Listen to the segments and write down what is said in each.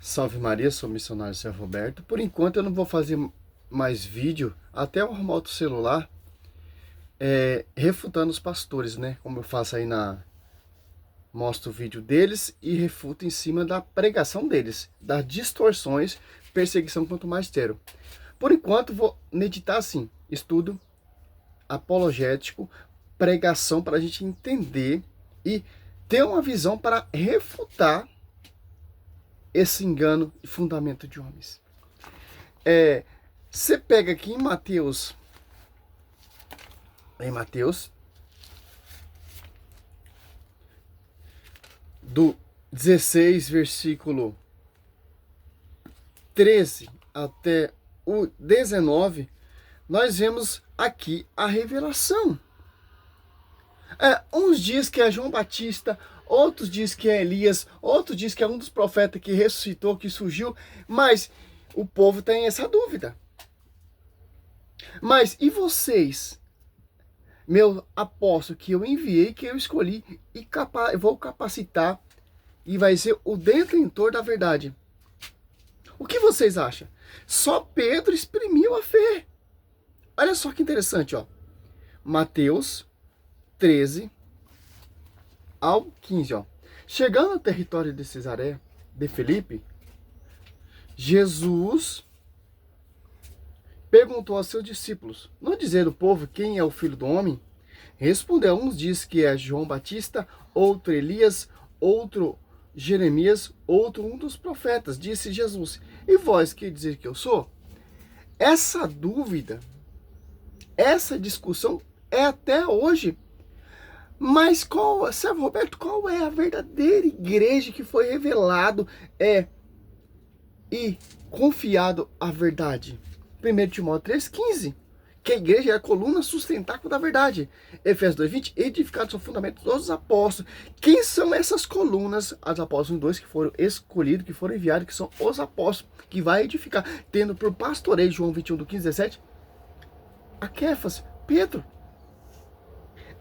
Salve Maria, sou o missionário Sérgio Roberto. Por enquanto eu não vou fazer mais vídeo até eu arrumar outro celular refutando os pastores, né? Como eu faço aí mostro o vídeo deles e refuto em cima da pregação deles, das distorções, perseguição contra o magistério. Por enquanto vou meditar assim, estudo apologético, pregação para a gente entender e ter uma visão para refutar esse engano e fundamento de homens. Você pega aqui em Mateus, do 16, versículo 13 até o 19, nós vemos aqui a revelação. Uns diz que é João Batista, outros diz que é Elias, outros diz que é um dos profetas que ressuscitou, que surgiu, mas o povo tem essa dúvida. Mas e vocês, meu apóstolo, que eu enviei, que eu escolhi, e vou capacitar, e vai ser o detentor da verdade? O que vocês acham? Só Pedro exprimiu a fé. Olha só que interessante, ó. Mateus 13 ao 15, ó. Chegando ao território de Cesaré de Filipe, Jesus perguntou aos seus discípulos: não dizer o povo quem é o Filho do Homem? Respondeu: uns diz que é João Batista, outro Elias, outro Jeremias, outro um dos profetas. Disse Jesus: e vós que dizer que eu sou? Essa dúvida, essa discussão é até hoje. Mas Sérgio Roberto, qual é a verdadeira igreja que foi revelado e confiado a verdade? 1 Timóteo 3,15, que a igreja é a coluna sustentáculo da verdade. Efésios 2,20, edificado sobre o fundamento dos apóstolos. Quem são essas colunas? Os apóstolos 2 que foram escolhidos, que foram enviados, que são os apóstolos, que vai edificar, tendo por pastoreio, João 21, do 15, 17, a Kéfas, Pedro.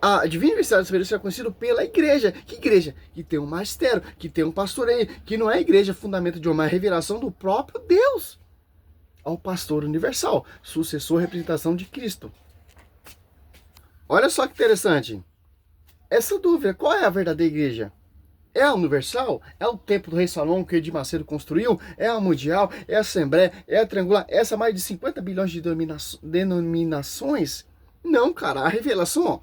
A divina universidade superior é conhecida pela igreja. Que igreja? Que tem um magistério, que tem um pastoreio, que não é igreja fundamento de uma revelação do próprio Deus ao pastor universal, sucessor, representação de Cristo. Olha só que interessante. Essa dúvida, qual é a verdadeira igreja? É a universal? É o templo do rei Salomão que Edir Macedo construiu? É a mundial? É a assembleia? É a triangular? Essa mais de 50 bilhões de denominações? Não, cara, a revelação, ó,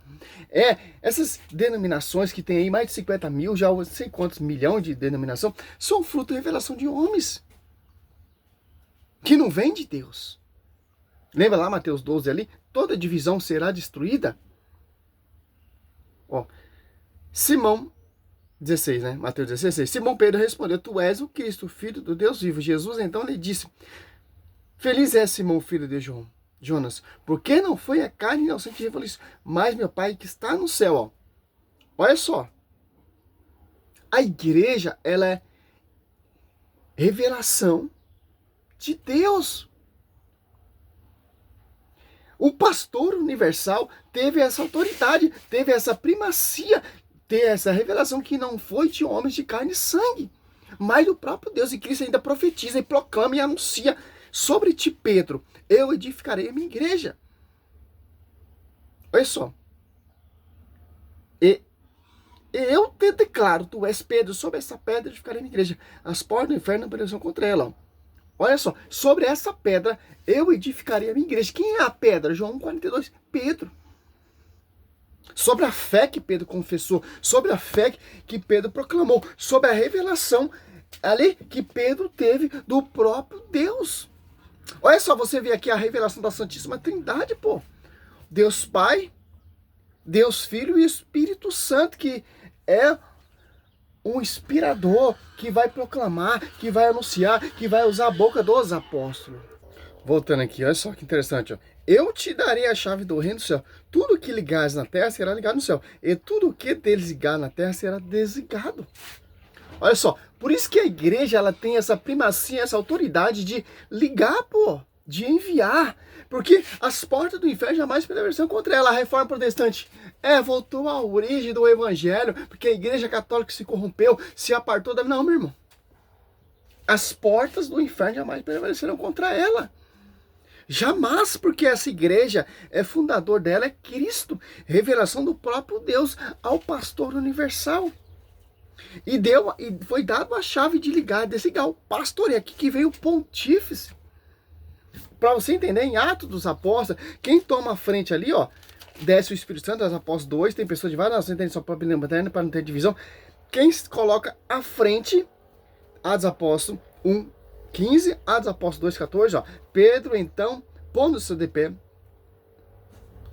essas denominações que tem aí mais de 50 mil, já não sei quantos milhões de denominação, são fruto da revelação de homens, que não vem de Deus. Lembra lá Mateus 12 ali? Toda divisão será destruída. Ó, Simão 16, né? Mateus 16. Simão Pedro respondeu: tu és o Cristo, filho do Deus vivo. Jesus então lhe disse: feliz é Simão, filho de Jonas, porque não foi a carne e o sangue que revelou isso, mas meu Pai que está no céu, ó. Olha só. A igreja, ela é revelação de Deus. O pastor universal teve essa autoridade, teve essa primacia, teve essa revelação que não foi de homens de carne e sangue, mas do próprio Deus. E Cristo ainda profetiza e proclama e anuncia: sobre ti, Pedro, eu edificarei a minha igreja. Olha só. E eu te declaro: tu és Pedro, sobre essa pedra edificarei a minha igreja. As portas do inferno não prevalecerão contra ela. Olha só, sobre essa pedra eu edificarei a minha igreja. Quem é a pedra? João 1,42, Pedro. Sobre a fé que Pedro confessou, sobre a fé que Pedro proclamou, sobre a revelação ali que Pedro teve do próprio Deus. Olha só, você vê aqui a revelação da Santíssima Trindade, pô. Deus Pai, Deus Filho e Espírito Santo, que é um inspirador, que vai proclamar, que vai anunciar, que vai usar a boca dos apóstolos. Voltando aqui, olha só que interessante, ó. Eu te darei a chave do reino do céu. Tudo que ligares na terra será ligado no céu, e tudo que desligar na terra será desligado. Olha só, por isso que a igreja, ela tem essa primacia, essa autoridade de ligar, pô, de enviar, porque as portas do inferno jamais prevalecerão contra ela. A reforma protestante voltou à origem do evangelho, porque a igreja católica se corrompeu, se apartou da... Não, meu irmão. As portas do inferno jamais prevalecerão contra ela. Jamais, porque essa igreja, fundador dela é Cristo, revelação do próprio Deus ao pastor universal. E foi dado a chave de ligar e desligar o pastor. E aqui que veio o pontífice. Para você entender, em Atos dos Apóstolos, quem toma a frente ali, ó, desce o Espírito Santo, os Apóstolos 2, tem pessoas de várias nações, tem sua própria língua materna para não ter divisão. Quem coloca à frente, Atos dos Apóstolos 1, 15, Atos dos Apóstolos 2, 14, ó. Pedro, então, pondo-se de pé,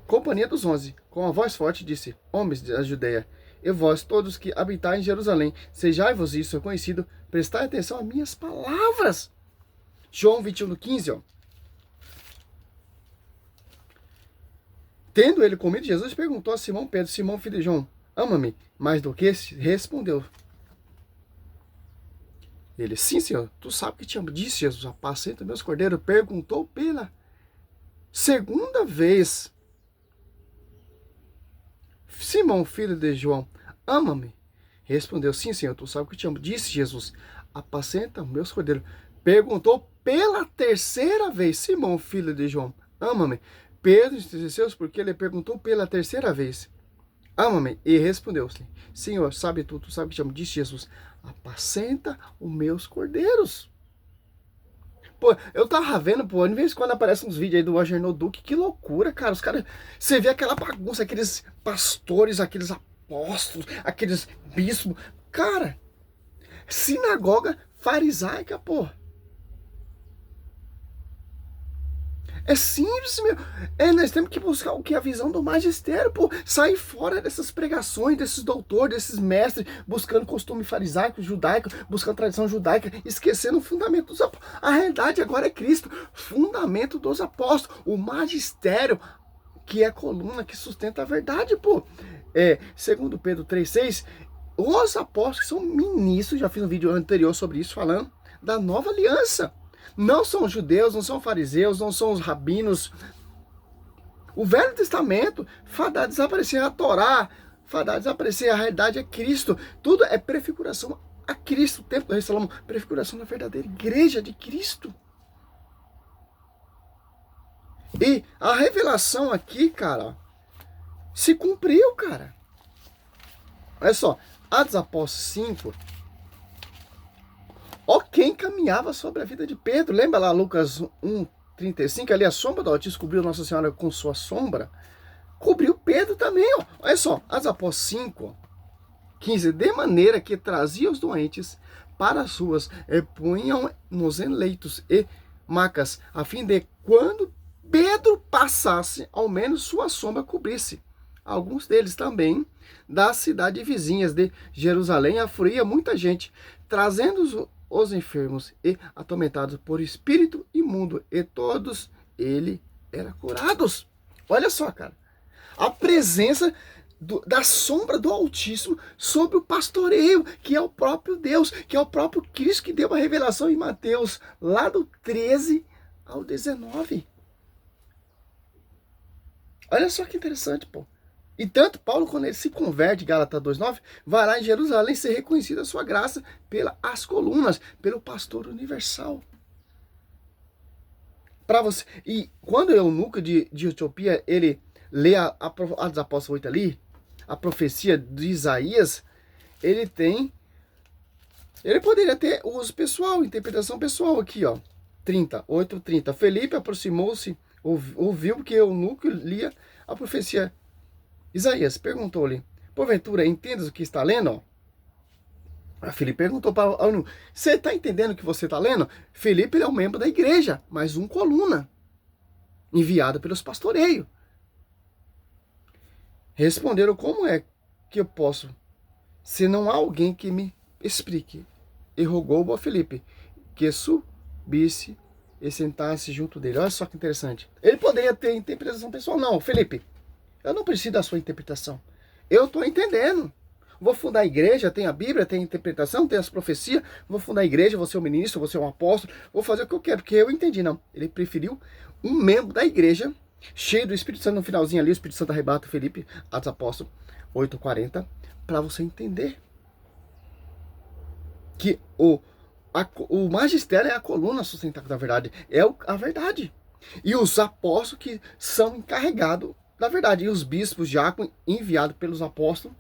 companhia dos 11, com a voz forte, disse: homens da Judeia, e vós todos que habitais em Jerusalém, sejai-vos isso reconhecido, prestai atenção às minhas palavras. João 21, 15, ó. Tendo ele comido, Jesus perguntou a Simão Pedro: Simão, filho de João, ama-me mais do que esse? Respondeu ele: sim, Senhor, tu sabes que te amo. Disse Jesus: apacenta meus cordeiros. Perguntou pela segunda vez: Simão, filho de João, ama-me? Respondeu: sim, Senhor, tu sabes que te amo. Disse Jesus: apacenta meus cordeiros. Perguntou pela terceira vez: Simão, filho de João, ama-me? Pedro entristeceu-se porque ele perguntou pela terceira vez: ama-me? E respondeu-se: Senhor, sabe tu sabe que te amo. Disse Jesus: apacenta os meus cordeiros. Pô, eu tava vendo, pô, de vez em quando aparecem uns vídeos aí do Agenor Duque, que loucura, cara. Os caras, você vê aquela bagunça, aqueles pastores, aqueles apóstolos, aqueles bispos. Cara, sinagoga farisaica, pô. É simples, meu. Nós temos que buscar o que? A visão do magistério, pô. Sair fora dessas pregações, desses doutores, desses mestres, buscando costume farisaico, judaico, buscando tradição judaica, esquecendo o fundamento dos apóstolos. A realidade agora é Cristo, fundamento dos apóstolos, o magistério, que é a coluna que sustenta a verdade, pô. Segundo Pedro 3,6, os apóstolos que são ministros, já fiz um vídeo anterior sobre isso, falando da nova aliança. Não são os judeus, não são os fariseus, não são os rabinos. O Velho Testamento, fadá desaparecer a Torá, fadá desaparecer, a realidade é Cristo. Tudo é prefiguração a Cristo. O templo do rei Salomão, prefiguração da verdadeira igreja de Cristo. E a revelação aqui, cara, se cumpriu, cara. Olha só, Atos Apóstolos 5... Ó, quem caminhava sobre a vida de Pedro. Lembra lá Lucas 1:35? Ali a sombra do Altíssimo cobriu Nossa Senhora com sua sombra. Cobriu Pedro também, ó. Olha só, Atos Apóstolos 5:15. De maneira que trazia os doentes para as ruas e punham nos leitos e macas, a fim de quando Pedro passasse, ao menos sua sombra cobrisse. Alguns deles também das cidades vizinhas de Jerusalém afluía muita gente, trazendo os enfermos e atormentados por espírito imundo, e todos ele era curados. Olha só, cara, a presença da sombra do Altíssimo sobre o pastoreio, que é o próprio Deus, que é o próprio Cristo, que deu a revelação em Mateus, lá do 13 ao 19. Olha só que interessante, pô. E tanto Paulo, quando ele se converte, Gálatas 2:9, vai lá em Jerusalém ser reconhecido a sua graça pelas colunas, pelo pastor universal. Para você. E quando o eunuco de Etiópia, ele lê a dos Apóstolos 8 ali, a profecia de Isaías, ele poderia ter uso pessoal, interpretação pessoal aqui, ó. 8:30. Felipe aproximou-se, ouviu que o eunuco lia a profecia. Isaías perguntou-lhe: porventura, entendes o que está lendo? Ó. A Felipe perguntou para o eunuco: você está entendendo o que você está lendo? Felipe é um membro da igreja, mas um coluna, enviado pelos pastoreios. Responderam: como é que eu posso, se não há alguém que me explique? E rogou a Felipe que subisse e sentasse junto dele. Olha só que interessante. Ele poderia ter interpretação pessoal. Não, Felipe, eu não preciso da sua interpretação. Eu estou entendendo. Vou fundar a igreja, tem a Bíblia, tem a interpretação, tem as profecias. Vou fundar a igreja, vou ser um ministro, vou ser um apóstolo. Vou fazer o que eu quero, porque eu entendi. Não, ele preferiu um membro da igreja, cheio do Espírito Santo no finalzinho ali. O Espírito Santo arrebata Felipe, Atos Apóstolos 8:40, para você entender que O magistério é a coluna sustentável da verdade, é a verdade. E os apóstolos que são encarregados da verdade. E os bispos, diáconos, enviados pelos apóstolos,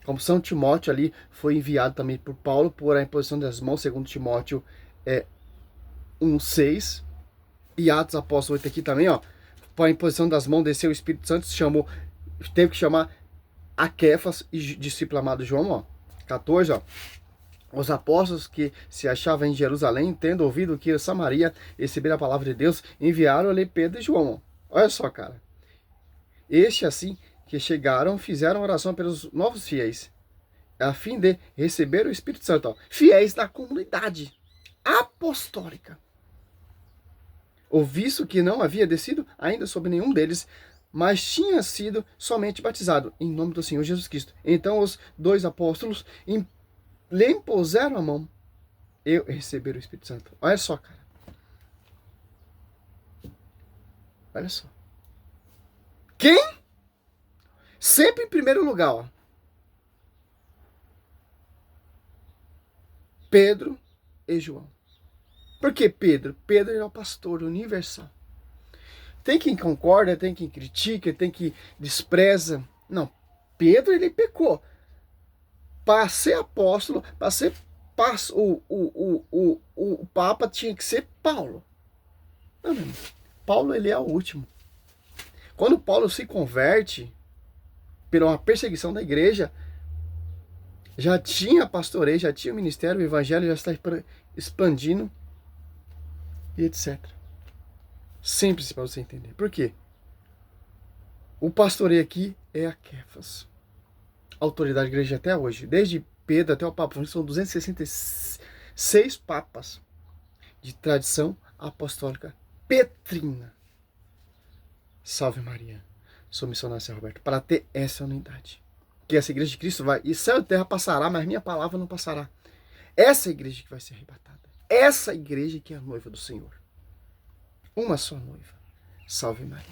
como São Timóteo ali, foi enviado também por Paulo, por a imposição das mãos, segundo Timóteo 1,6. E Atos Apóstolos 8 aqui também, ó. Por a imposição das mãos, desceu o Espírito Santo, teve que chamar a Quefas e discípulo amado João, ó. 14, ó. Os apóstolos que se achavam em Jerusalém, tendo ouvido que Samaria receberam a palavra de Deus, enviaram-lhe Pedro e João. Olha só, cara. Este, assim que chegaram, fizeram oração pelos novos fiéis, a fim de receber o Espírito Santo. Ó. Fiéis da comunidade apostólica. O visto que não havia descido ainda sobre nenhum deles, mas tinha sido somente batizado em nome do Senhor Jesus Cristo. Então os dois apóstolos lhe impuseram a mão e receberam o Espírito Santo. Olha só, cara. Olha só. Quem? Sempre em primeiro lugar, ó. Pedro e João. Por que Pedro? Pedro é o pastor universal. Tem quem concorda, tem quem critica, tem quem despreza. Não, Pedro ele pecou. Para ser apóstolo, para ser o Papa tinha que ser Paulo. Não, não. Paulo ele é o último. Quando Paulo se converte por uma perseguição da igreja, já tinha pastoreio, já tinha ministério, o evangelho já está expandindo e etc. Simples para você entender. Por quê? O pastoreio aqui é a Quefas. A autoridade da igreja até hoje. Desde Pedro até o Papa. São 266 papas de tradição apostólica petrina. Salve Maria. Sou missionário São Roberto. Para ter essa unidade. Que essa igreja de Cristo vai... E céu e terra passará, mas minha palavra não passará. Essa igreja que vai ser arrebatada. Essa igreja que é a noiva do Senhor. Uma só noiva. Salve Maria.